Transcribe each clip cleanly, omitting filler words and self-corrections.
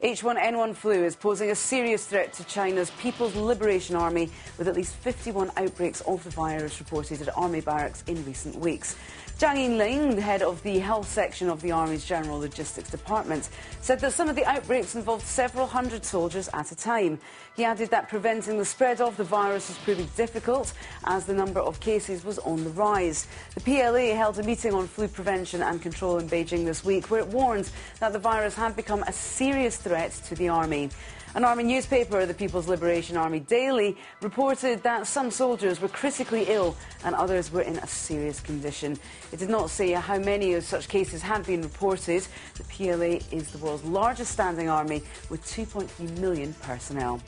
H1N1 flu is posing a serious threat to China's People's Liberation Army, with at least 51 outbreaks of the virus reported at army barracks in recent weeks. Zhang Yinling, the head of the health section of the Army's General Logistics Department, said that some of the outbreaks involved several hundred soldiers at a time. He added that preventing the spread of the virus was proving difficult as the number of cases was on the rise. The PLA held a meeting on flu prevention and control in Beijing this week, where it warned that the virus had become a serious threat to the army. An army newspaper, the People's Liberation Army Daily, reported that some soldiers were critically ill and others were in a serious condition. It did not say how many of such cases had been reported. The PLA is the world's largest standing army with 2.3 million personnel.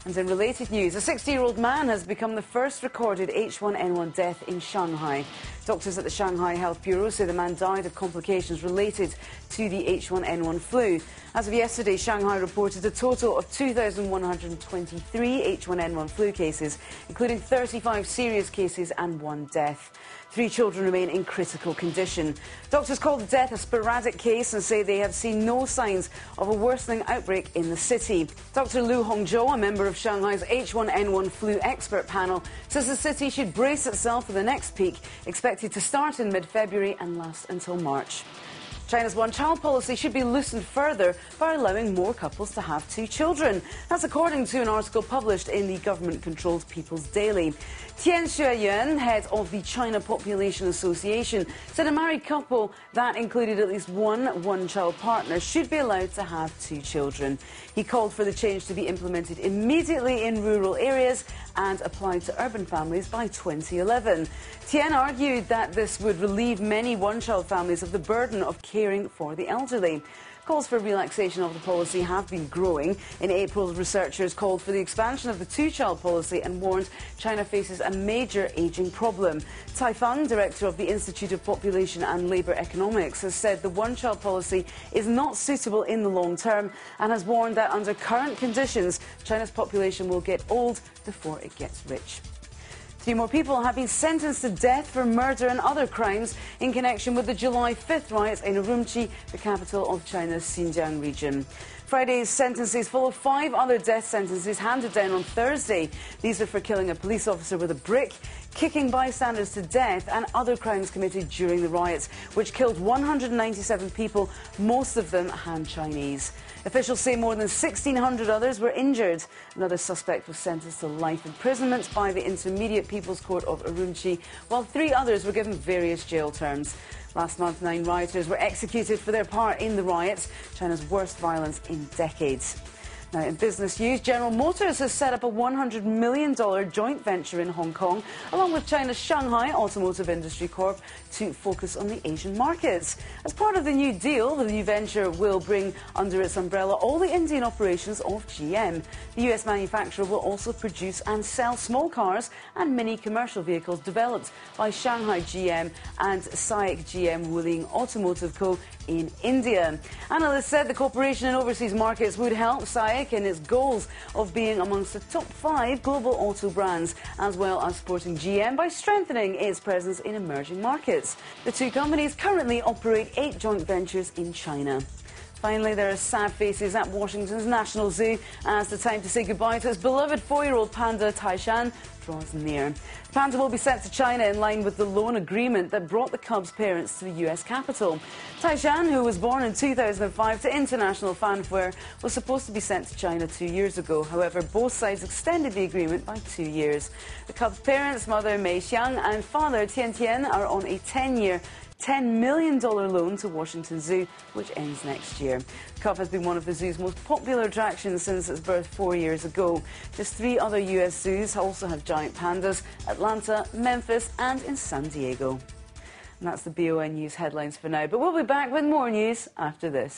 And in related news, a 60-year-old man has become the first recorded H1N1 death in Shanghai. Doctors at the Shanghai Health Bureau say the man died of complications related to the H1N1 flu. As of yesterday, Shanghai reported a total of 2,123 H1N1 flu cases, including 35 serious cases and 1 death. 3 children remain in critical condition. Doctors call the death a sporadic case and say they have seen no signs of a worsening outbreak in the city. Dr. Lu Hongzhou, a member of Shanghai's H1N1 flu expert panel, says the city should brace itself for the next peak, expected to start in mid-February and last until March. China's one-child policy should be loosened further by allowing more couples to have 2 children. That's according to an article published in the government-controlled People's Daily. Tian Xueyuan, head of the China Population Association, said a married couple that included at least one child partner should be allowed to have 2 children. He called for the change to be implemented immediately in rural areas and applied to urban families by 2011. Tian argued that this would relieve many one-child families of the burden of caring for the elderly. Calls for relaxation of the policy have been growing. In April, researchers called for the expansion of the 2-child policy and warned China faces a major ageing problem. Cai Feng, director of the Institute of Population and Labour Economics, has said the one-child policy is not suitable in the long term and has warned that under current conditions, China's population will get old before it gets rich. 3 more people have been sentenced to death for murder and other crimes in connection with the July 5th riots in Urumqi, the capital of China's Xinjiang region. Friday's sentences follow 5 other death sentences handed down on Thursday. These are for killing a police officer with a brick, kicking bystanders to death and other crimes committed during the riots, which killed 197 people, most of them Han Chinese. Officials say more than 1,600 others were injured. Another suspect was sentenced to life imprisonment by the Intermediate People's Court of Urumqi, while 3 others were given various jail terms. Last month, 9 rioters were executed for their part in the riots, China's worst violence in decades. Now, in business news, General Motors has set up a $100 million joint venture in Hong Kong, along with China's Shanghai Automotive Industry Corp, to focus on the Asian markets. As part of the new deal, the new venture will bring under its umbrella all the Indian operations of GM. The US manufacturer will also produce and sell small cars and mini commercial vehicles developed by Shanghai GM and SAIC GM Wuling Automotive Co. in India. Analysts said the corporation in overseas markets would help SAIC in its goals of being amongst the top 5 global auto brands, as well as supporting GM by strengthening its presence in emerging markets. The 2 companies currently operate 8 joint ventures in China. Finally, there are sad faces at Washington's National Zoo as the time to say goodbye to its beloved 4-year-old panda, Taishan, draws near. The panda will be sent to China in line with the loan agreement that brought the cub's parents to the US capital. Taishan, who was born in 2005 to international fanfare, was supposed to be sent to China 2 years ago. However, both sides extended the agreement by 2 years. The cub's parents, mother Mei Xiang and father Tian Tian, are on a 10-year $10 million loan to Washington Zoo, which ends next year. The cub has been one of the zoo's most popular attractions since its birth 4 years ago. Just 3 other US zoos also have giant pandas: Atlanta, Memphis and in San Diego. And that's the BON News headlines for now, but we'll be back with more news after this.